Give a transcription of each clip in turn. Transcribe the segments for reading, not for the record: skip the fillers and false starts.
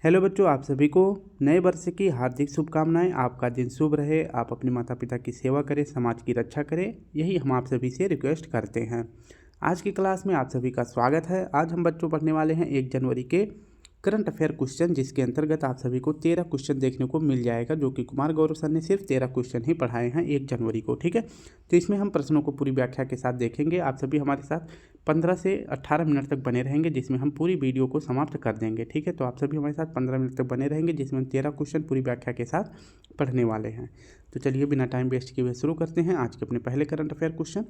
Hello बच्चों, आप सभी को नए वर्ष की हार्दिक शुभकामनाएं। आपका दिन शुभ रहे, आप अपने माता पिता की सेवा करें, समाज की रक्षा करें, यही हम आप सभी से रिक्वेस्ट करते हैं। आज की क्लास में आप सभी का स्वागत है। आज हम बच्चों पढ़ने वाले हैं 1 जनवरी के करंट अफेयर क्वेश्चन, जिसके अंतर्गत आप सभी को 13 क्वेश्चन देखने को मिल जाएगा, जो कि कुमार गौरव सर ने सिर्फ 13 क्वेश्चन ही पढ़ाए हैं 1 जनवरी को। ठीक है, तो इसमें हम प्रश्नों को पूरी व्याख्या के साथ देखेंगे। आप सभी हमारे साथ 15 से 18 मिनट तक बने रहेंगे, जिसमें हम पूरी वीडियो को समाप्त कर देंगे। ठीक है, तो आप सभी हमारे साथ 15 मिनट तक बने रहेंगे, जिसमें हम 13 क्वेश्चन पूरी व्याख्या के साथ पढ़ने वाले हैं। तो चलिए बिना टाइम वेस्ट किए हुए शुरू करते हैं आज के अपने पहले करंट अफेयर क्वेश्चन।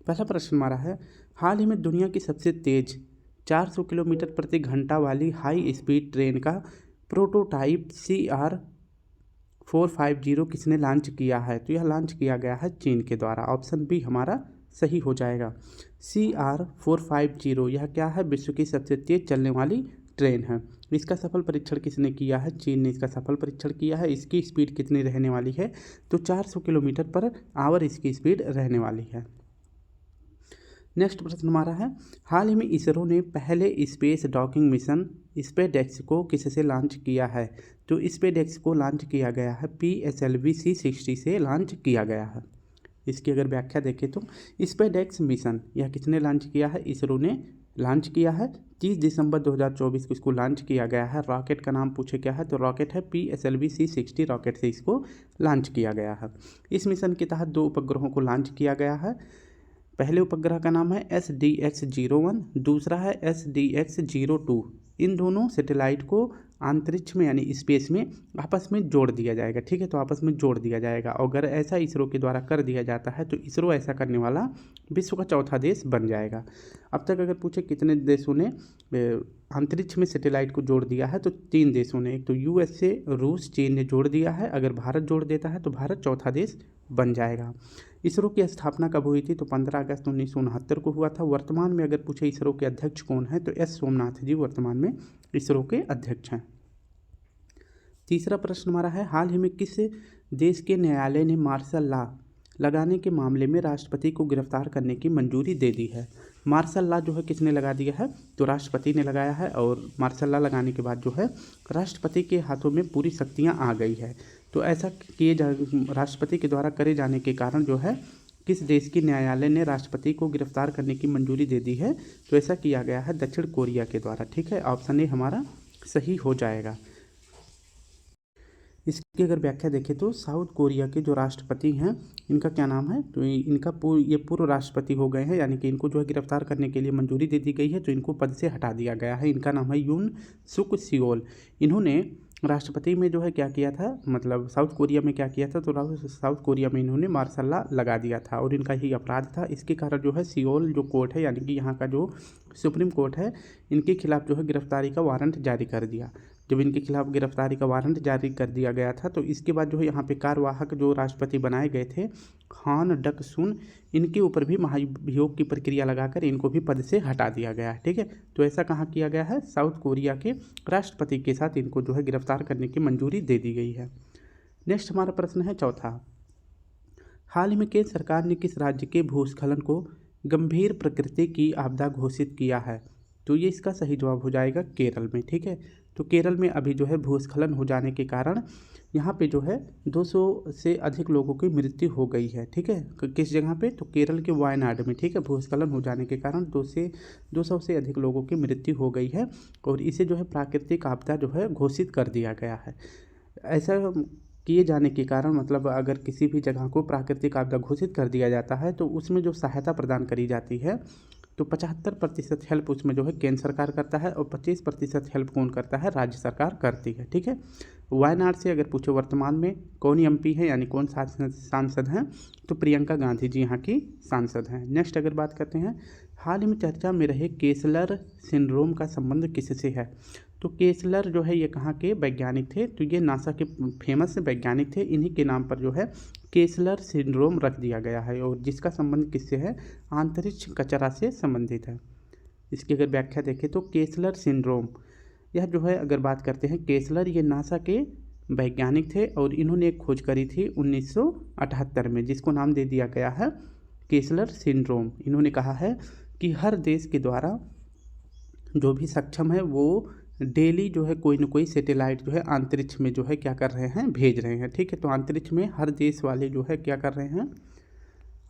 पहला प्रश्न हमारा है, हाल ही में दुनिया की सबसे तेज 400 किलोमीटर प्रति घंटा वाली हाई स्पीड ट्रेन का प्रोटोटाइप CR450 किसने लॉन्च किया है? तो यह लॉन्च किया गया है चीन के द्वारा। ऑप्शन बी हमारा सही हो जाएगा। CR450 यह क्या है? विश्व की सबसे तेज चलने वाली ट्रेन है। इसका सफल परीक्षण किसने किया है? चीन ने इसका सफल परीक्षण किया है। इसकी स्पीड कितनी रहने वाली है? तो 400 किलोमीटर पर आवर इसकी स्पीड रहने वाली है। नेक्स्ट प्रश्न हमारा है, हाल ही में इसरो ने पहले स्पेस डॉकिंग मिशन स्पेसएक्स को किससे लॉन्च किया है? तो स्पेसएक्स को लॉन्च किया गया है PSLV C60 से लॉन्च किया गया है। इसकी अगर व्याख्या देखें तो स्पेसएक्स मिशन यह किसने लॉन्च किया है? इसरो ने लॉन्च किया है। 30 दिसंबर 2024 को इसको लॉन्च किया गया है। रॉकेट का नाम पूछे क्या है? तो रॉकेट है PSLV C60 रॉकेट से इसको लॉन्च किया गया है। इस मिशन के तहत 2 उपग्रहों को लॉन्च किया गया है। पहले उपग्रह का नाम है SDX-01, दूसरा है SDX-02। इन दोनों सैटेलाइट को अंतरिक्ष में यानी स्पेस में आपस में जोड़ दिया जाएगा। ठीक है, तो आपस में जोड़ दिया जाएगा। और अगर ऐसा इसरो के द्वारा कर दिया जाता है तो इसरो ऐसा करने वाला विश्व का चौथा देश बन जाएगा। अब तक अगर पूछे कितने देशों ने अंतरिक्ष में सैटेलाइट को जोड़ दिया है, तो 3 देशों ने। एक तो USA, रूस, चीन ने जोड़ दिया है। अगर भारत जोड़ देता है तो भारत चौथा देश बन जाएगा। इसरो की स्थापना कब हुई थी? तो 15 अगस्त 1969 को हुआ था। वर्तमान में अगर पूछे इसरो के अध्यक्ष कौन है, तो S सोमनाथ जी वर्तमान में इसरो के अध्यक्ष हैं। तीसरा प्रश्न हमारा है, हाल ही में किस देश के न्यायालय ने मार्शल लॉ लगाने के मामले में राष्ट्रपति को गिरफ्तार करने की मंजूरी दे दी है? मार्शल लॉ जो है किसने लगा दिया है? तो राष्ट्रपति ने लगाया है। और मार्शल लॉ लगाने के बाद जो है राष्ट्रपति के हाथों में पूरी शक्तियां आ गई है। तो ऐसा राष्ट्रपति के द्वारा करे जाने के कारण जो है किस देश की न्यायालय ने राष्ट्रपति को गिरफ्तार करने की मंजूरी दे दी है? तो ऐसा किया गया है दक्षिण कोरिया के द्वारा। ठीक है, ऑप्शन ए हमारा सही हो जाएगा। इसकी अगर व्याख्या देखें तो साउथ कोरिया के जो राष्ट्रपति हैं इनका क्या नाम है? तो इनका ये पूर्व राष्ट्रपति हो गए हैं, यानी कि इनको जो है गिरफ्तार करने के लिए मंजूरी दे दी गई है, तो इनको पद से हटा दिया गया है। इनका नाम है यून सुक सियोल। इन्होंने राष्ट्रपति में जो है क्या किया था, मतलब साउथ कोरिया में क्या किया था? तो साउथ कोरिया में इन्होंने मार्शल लॉ लगा दिया था और इनका ही अपराध था। इसके कारण जो है सियोल जो कोर्ट है, यानी कि यहाँ का जो सुप्रीम कोर्ट है, इनके खिलाफ जो है गिरफ्तारी का वारंट जारी कर दिया। जब इनके खिलाफ गिरफ्तारी का वारंट जारी कर दिया गया था, तो इसके बाद जो है यहाँ पे कार्यवाहक जो राष्ट्रपति बनाए गए थे हान डक सुन, इनके ऊपर भी महाभियोग की प्रक्रिया लगाकर इनको भी पद से हटा दिया गया है। ठीक है, तो ऐसा कहाँ किया गया है? साउथ कोरिया के राष्ट्रपति के साथ इनको जो है गिरफ्तार करने की मंजूरी दे दी गई है। नेक्स्ट हमारा प्रश्न है चौथा, हाल ही में केंद्र सरकार ने किस राज्य के भूस्खलन को गंभीर प्रकृति की आपदा घोषित किया है? तो ये इसका सही जवाब हो जाएगा केरल में। ठीक है, तो केरल में अभी जो है भूस्खलन हो जाने के कारण यहाँ पे जो है 200 से अधिक लोगों की मृत्यु हो गई है। ठीक है, किस जगह पे? तो केरल के वायनाड में। ठीक है, भूस्खलन हो जाने के कारण 200 से अधिक लोगों की मृत्यु हो गई है और इसे जो है प्राकृतिक आपदा जो है घोषित कर दिया गया है। ऐसा किए जाने के कारण मतलब अगर किसी भी जगह को प्राकृतिक आपदा घोषित कर दिया जाता है तो उसमें जो सहायता प्रदान करी जाती है, तो 75% हेल्प उसमें जो है केंद्र सरकार करता है और 25% हेल्प कौन करता है? राज्य सरकार करती है। ठीक है, वायनाड से अगर पूछे वर्तमान में कौन MP है, यानी कौन सांसद हैं, तो प्रियंका गांधी जी यहाँ की सांसद हैं। नेक्स्ट अगर बात करते हैं, हाल ही में चर्चा में रहे केसलर सिंड्रोम का संबंध किससे है? तो केसलर जो है ये कहाँ के वैज्ञानिक थे? तो ये नासा के फेमस वैज्ञानिक थे। इन्हीं के नाम पर जो है केसलर सिंड्रोम रख दिया गया है और जिसका संबंध किससे है? अंतरिक्ष कचरा से संबंधित है। इसकी अगर व्याख्या देखें तो केसलर सिंड्रोम यह जो है अगर बात करते हैं, केसलर ये नासा के वैज्ञानिक थे और इन्होंने एक खोज करी थी 1978 में, जिसको नाम दे दिया गया है केसलर सिंड्रोम। इन्होंने कहा है कि हर देश के द्वारा जो भी सक्षम है वो डेली जो है कोई ना कोई सैटेलाइट जो है अंतरिक्ष में जो है क्या कर रहे हैं, भेज रहे हैं। ठीक है, तो अंतरिक्ष में हर देश वाले जो है क्या कर रहे हैं,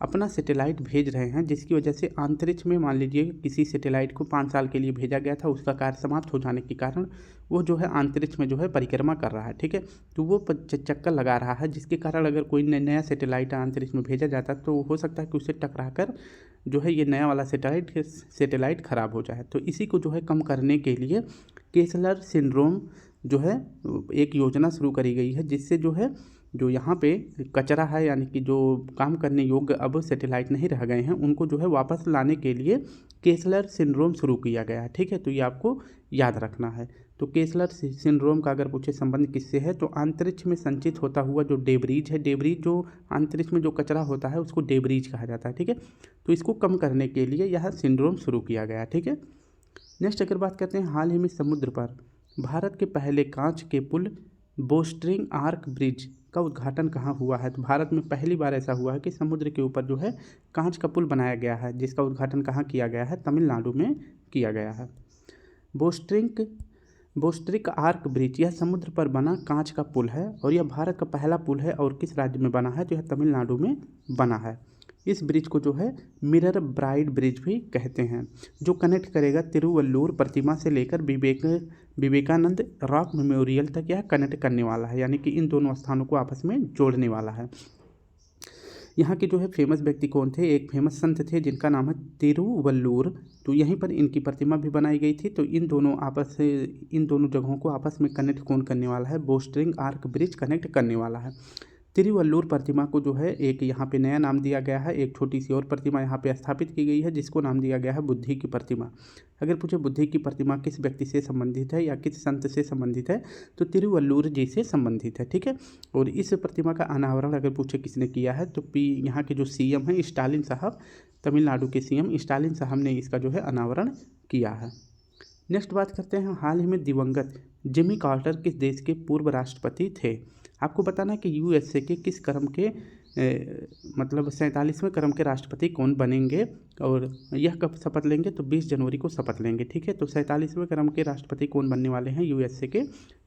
अपना सैटेलाइट भेज रहे हैं, जिसकी वजह से अंतरिक्ष में मान लीजिए किसी सैटेलाइट को 5 साल के लिए भेजा गया था, उसका कार्य समाप्त हो जाने के कारण वो जो है अंतरिक्ष में जो है परिक्रमा कर रहा है। ठीक है, तो वो चक्कर लगा रहा है, जिसके कारण अगर कोई नया सैटेलाइट अंतरिक्ष में भेजा जाता तो हो सकता है कि उससे टकरा कर जो है ये नया वाला सैटेलाइट खराब हो जाए। तो इसी को जो है कम करने के लिए केसलर सिंड्रोम जो है एक योजना शुरू करी गई है, जिससे जो है जो यहाँ पे कचरा है, यानी कि जो काम करने योग्य अब सैटेलाइट नहीं रह गए हैं, उनको जो है वापस लाने के लिए केसलर सिंड्रोम शुरू किया गया है। ठीक है, तो ये आपको याद रखना है। तो केसलर सिंड्रोम का अगर पूछे संबंध किससे है, तो अंतरिक्ष में संचित होता हुआ जो डेब्रीज है, डेब्रीज जो अंतरिक्ष में जो कचरा होता है उसको डेब्रीज कहा जाता है। ठीक है, तो इसको कम करने के लिए यह सिंड्रोम शुरू किया गया। ठीक है, नेक्स्ट अगर बात करते हैं, हाल ही में समुद्र पर भारत के पहले कांच के पुल बोस्ट्रिंग आर्क ब्रिज का उद्घाटन कहाँ हुआ है। तो भारत में पहली बार ऐसा हुआ है कि समुद्र के ऊपर जो है कांच का पुल बनाया गया है, जिसका उद्घाटन कहाँ किया गया है, तमिलनाडु में किया गया है। बोस्ट्रिक आर्क ब्रिज यह समुद्र पर बना कांच का पुल है और यह भारत का पहला पुल है। और किस राज्य में बना है, तो यह तमिलनाडु में बना है। इस ब्रिज को जो है मिरर ब्राइड ब्रिज भी कहते हैं, जो कनेक्ट करेगा तिरुवल्लुवर प्रतिमा से लेकर विवेकानंद रॉक मेमोरियल तक यह कनेक्ट करने वाला है, यानी कि इन दोनों स्थानों को आपस में जोड़ने वाला है। यहाँ के जो है फेमस व्यक्ति कौन थे, एक फेमस संत थे जिनका नाम है तिरुवल्लुवर, तो यहीं पर इनकी प्रतिमा भी बनाई गई थी। तो इन दोनों जगहों को आपस में कनेक्ट कौन करने वाला है, बोस्ट्रिंग आर्क ब्रिज कनेक्ट करने वाला है। तिरुवल्लुवर प्रतिमा को जो है एक यहाँ पे नया नाम दिया गया है, एक छोटी सी और प्रतिमा यहाँ पे स्थापित की गई है, जिसको नाम दिया गया है बुद्धि की प्रतिमा। अगर पूछे बुद्धि की प्रतिमा किस व्यक्ति से संबंधित है या किस संत से संबंधित है, तो तिरुवल्लुवर जी से संबंधित है। ठीक है, और इस प्रतिमा का अनावरण अगर पूछे किसने किया है, तो यहाँ के जो CM हैं स्टालिन साहब, तमिलनाडु के CM स्टालिन साहब ने इसका जो है अनावरण किया है। नेक्स्ट बात करते हैं, हाल ही में दिवंगत जिमी कार्टर किस देश के पूर्व राष्ट्रपति थे। आपको बताना है कि USA के किस क्रम के मतलब 47वें क्रम के राष्ट्रपति कौन बनेंगे और यह कब शपथ लेंगे, तो 20 जनवरी को शपथ लेंगे। ठीक है, तो 47वें क्रम के राष्ट्रपति कौन बनने वाले हैं USA के,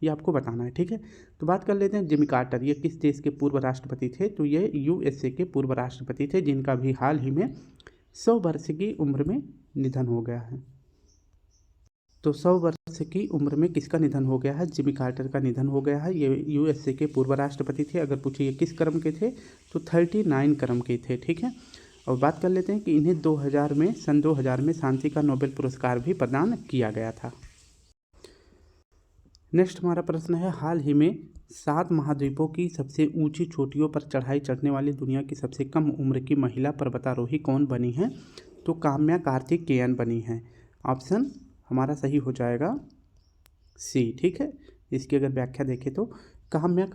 ये आपको बताना है। ठीक है, तो बात कर लेते हैं जिमी कार्टर, ये किस देश के पूर्व राष्ट्रपति थे, तो ये USA के पूर्व राष्ट्रपति थे, जिनका भी हाल ही में 100 वर्ष की उम्र में निधन हो गया है। तो 100 वर्ष की उम्र में किसका निधन हो गया है, जिमी कार्टर का निधन हो गया है। ये USA के पूर्व राष्ट्रपति थे। अगर पूछिए किस क्रम के थे, तो 39 क्रम के थे। ठीक है, और बात कर लेते हैं कि इन्हें सन 2000 में शांति का नोबेल पुरस्कार भी प्रदान किया गया था। नेक्स्ट हमारा प्रश्न है, हाल ही में 7 महाद्वीपों की सबसे ऊंची चोटियों पर चढ़ाई चढ़ने वाली दुनिया की सबसे कम उम्र की महिला पर्वतारोही कौन बनी है, तो काम्या कार्तिकेयन बनी है। ऑप्शन हमारा सही हो जाएगा C। ठीक है, इसकी अगर व्याख्या देखें तो काम्या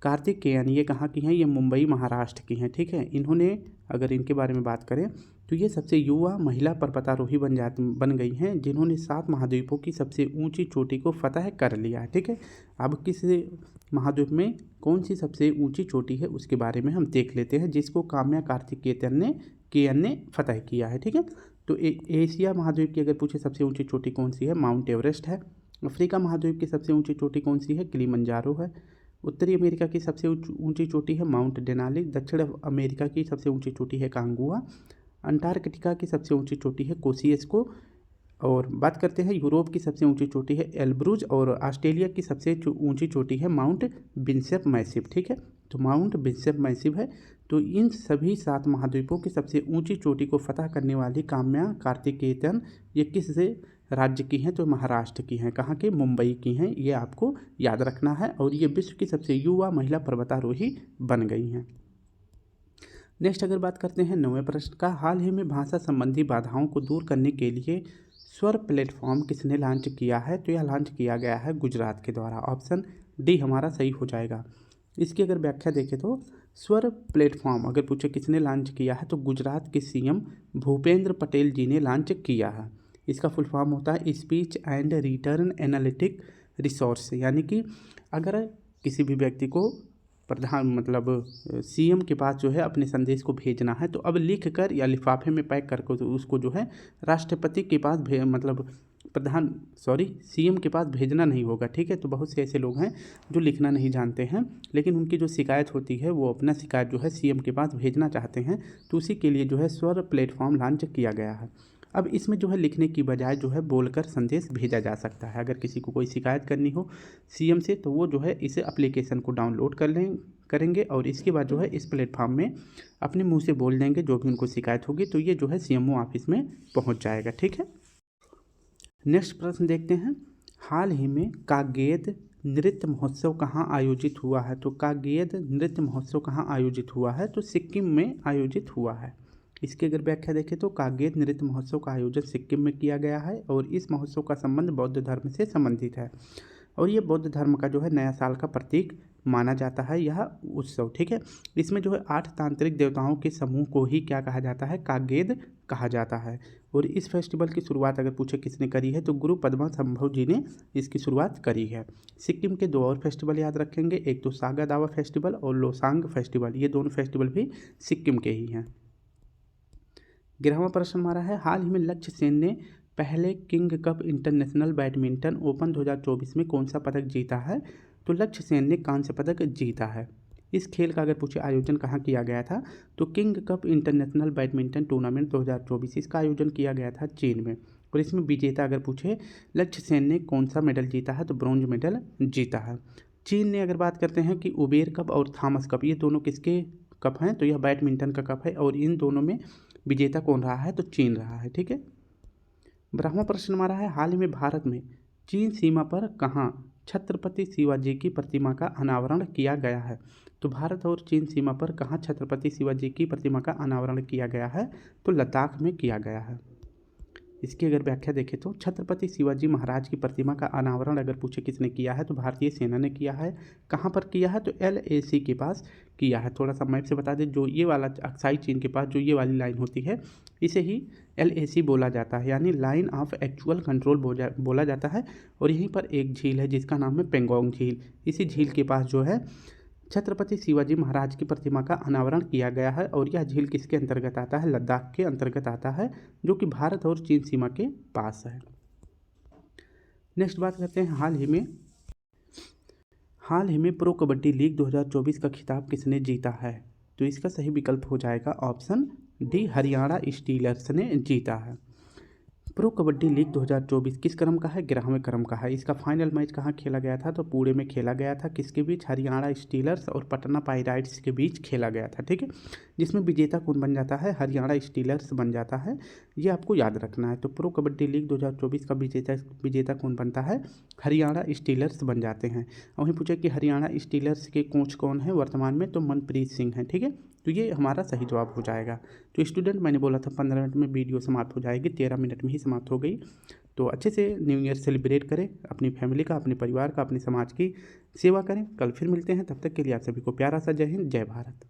कार्तिकेयन ये कहाँ की हैं, ये मुंबई महाराष्ट्र की हैं। ठीक है, इन्होंने अगर इनके बारे में बात करें तो ये सबसे युवा महिला पर्वतारोही बन गई हैं, जिन्होंने 7 महाद्वीपों की सबसे ऊंची चोटी को फतह कर लिया है। ठीक है, अब किस महाद्वीप में कौन सी सबसे ऊंची चोटी है उसके बारे में हम देख लेते हैं, जिसको काम्या कार्तिकेयन ने फतह किया है। ठीक है, तो एशिया महाद्वीप की अगर पूछे सबसे ऊंची चोटी कौन सी है, माउंट एवरेस्ट है। अफ्रीका महाद्वीप की सबसे ऊंची चोटी कौन सी है, किलिमंजारो है। उत्तरी अमेरिका की सबसे ऊंची चोटी है माउंट डेनाली। दक्षिण अमेरिका की सबसे ऊंची चोटी है कांगुआ। अंटार्कटिका की सबसे ऊंची चोटी है कोसियस्को। और बात करते हैं यूरोप की सबसे ऊंची चोटी है एल्ब्रुज। और ऑस्ट्रेलिया की सबसे ऊंची चोटी है माउंट बिशप मैसिव। ठीक है, तो माउंट बिशप मैसिव है। तो इन सभी 7 महाद्वीपों की सबसे ऊंची चोटी को फतह करने वाली काम्या कार्तिकेयन ये किस राज्य की हैं, तो महाराष्ट्र की हैं। कहाँ की, मुंबई की हैं। ये आपको याद रखना है। और ये विश्व की सबसे युवा महिला पर्वतारोही बन गई हैं। नेक्स्ट अगर बात करते हैं 9वें प्रश्न का, हाल ही में भाषा संबंधी बाधाओं को दूर करने के लिए स्वर प्लेटफॉर्म किसने लॉन्च किया है, तो यह लॉन्च किया गया है गुजरात के द्वारा। ऑप्शन D हमारा सही हो जाएगा। इसकी अगर व्याख्या देखें तो स्वर प्लेटफॉर्म अगर पूछे किसने लॉन्च किया है, तो गुजरात के CM भूपेंद्र पटेल जी ने लॉन्च किया है। इसका फुल फॉर्म होता है speech and return analytic resource, यानी कि अगर किसी भी व्यक्ति को CM के पास जो है अपने संदेश को भेजना है, तो अब लिख कर या लिफाफे में पैक करके तो उसको जो है राष्ट्रपति के पास सीएम के पास भेजना नहीं होगा। ठीक है, तो बहुत से ऐसे लोग हैं जो लिखना नहीं जानते हैं, लेकिन उनकी जो शिकायत होती है वो अपना शिकायत जो है सीएम के पास भेजना चाहते हैं, तो उसी के लिए जो है स्वर प्लेटफॉर्म लॉन्च किया गया है। अब इसमें जो है लिखने की बजाय जो है बोलकर संदेश भेजा जा सकता है। अगर किसी को कोई शिकायत करनी हो सीएम से, तो वो जो है इस एप्लीकेशन को डाउनलोड करेंगे और इसके बाद जो है इस प्लेटफॉर्म में अपने मुंह से बोल देंगे जो भी उनको शिकायत होगी, तो ये जो है सीएमओ ऑफिस में पहुंच जाएगा। ठीक है, नेक्स्ट प्रश्न देखते हैं। हाल ही में कागेद नृत्य महोत्सव कहाँ आयोजित हुआ है? तो कागेद नृत्य महोत्सव कहाँ आयोजित हुआ है? तो सिक्किम में आयोजित हुआ है। इसकी अगर व्याख्या देखें तो कागेद नृत्य महोत्सव का आयोजन सिक्किम में किया गया है और इस महोत्सव का संबंध बौद्ध धर्म से संबंधित है और ये बौद्ध धर्म का जो है नया साल का प्रतीक माना जाता है यह उत्सव। ठीक है, इसमें जो है 8 तांत्रिक देवताओं के समूह को ही क्या कहा जाता है? कागेद कहा जाता है। और इस फेस्टिवल की शुरुआत अगर पूछे किसने करी है, तो गुरु पद्मा संभव जी ने इसकी शुरुआत करी है। सिक्किम के 2 और फेस्टिवल याद रखेंगे, एक तो सागा दावा फेस्टिवल और लोसांग फेस्टिवल, ये दोनों फेस्टिवल भी सिक्किम के ही हैं। 11वां प्रश्न हमारा है, हाल ही में लक्ष्य सेन ने पहले king cup international badminton open 2024 में कौन सा पदक जीता है? तो लक्ष्य सेन ने कांस्य पदक जीता है। इस खेल का अगर पूछे आयोजन कहाँ किया गया था, तो king cup international badminton tournament 2024 इसका आयोजन किया गया था चीन में। और इसमें विजेता अगर पूछे लक्ष्य सेन ने कौन सा मेडल जीता है, तो ब्रॉन्ज मेडल जीता है। चीन ने अगर बात करते हैं कि उबेर कप और थॉमस कप, ये दोनों किसके कप हैं? तो यह बैडमिंटन का कप है और इन दोनों में विजेता कौन रहा है? तो चीन रहा है। ठीक है, 12वां प्रश्न हमारा है, हाल ही में भारत में चीन सीमा पर कहाँ छत्रपति शिवाजी की प्रतिमा का अनावरण किया गया है? तो भारत और चीन सीमा पर कहाँ छत्रपति शिवाजी की प्रतिमा का अनावरण किया गया है? तो लद्दाख में किया गया है। इसकी अगर व्याख्या देखें तो छत्रपति शिवाजी महाराज की प्रतिमा का अनावरण अगर पूछे किसने किया है, तो भारतीय सेना ने किया है। कहाँ पर किया है? तो LAC के पास किया है। थोड़ा सा मैप से बता दें, जो ये वाला अक्साई चीन के पास जो ये वाली लाइन होती है इसे ही LAC बोला जाता है, यानी लाइन ऑफ एक्चुअल कंट्रोल बोला जाता है। और यहीं पर एक झील है जिसका नाम है पेंगोंग झील, इसी झील के पास जो है छत्रपति शिवाजी महाराज की प्रतिमा का अनावरण किया गया है और यह झील किसके अंतर्गत आता है? लद्दाख के अंतर्गत आता है, जो कि भारत और चीन सीमा के पास है। नेक्स्ट बात करते हैं, हाल ही में प्रो कबड्डी लीग 2024 का खिताब किसने जीता है? तो इसका सही विकल्प हो जाएगा ऑप्शन डी, हरियाणा स्टीलर्स ने जीता है। प्रो कबड्डी लीग 2024 किस क्रम का है? 11वें क्रम का है। इसका फाइनल मैच कहाँ खेला गया था? तो पुणे में खेला गया था। किसके बीच? हरियाणा स्टीलर्स और पटना पायराइट्स के बीच खेला गया था। ठीक है, जिसमें विजेता कौन बन जाता है? हरियाणा स्टीलर्स बन जाता है, ये आपको याद रखना है। तो प्रो कबड्डी लीग 2024 का विजेता कौन बनता है? हरियाणा स्टीलर्स बन जाते हैं। और वहीं पूछे कि हरियाणा स्टीलर्स के कोच कौन है वर्तमान में? तो मनप्रीत सिंह हैं। ठीक है, तो ये हमारा सही जवाब हो जाएगा। तो स्टूडेंट, मैंने बोला था 15 मिनट में वीडियो समाप्त हो जाएगी, 13 मिनट में ही समाप्त हो गई। तो अच्छे से न्यू ईयर सेलिब्रेट करें, अपनी फैमिली का, अपने परिवार का, अपने समाज की सेवा करें। कल फिर मिलते हैं, तब तक के लिए आप सभी को प्यारा सा जय हिंद, जय भारत।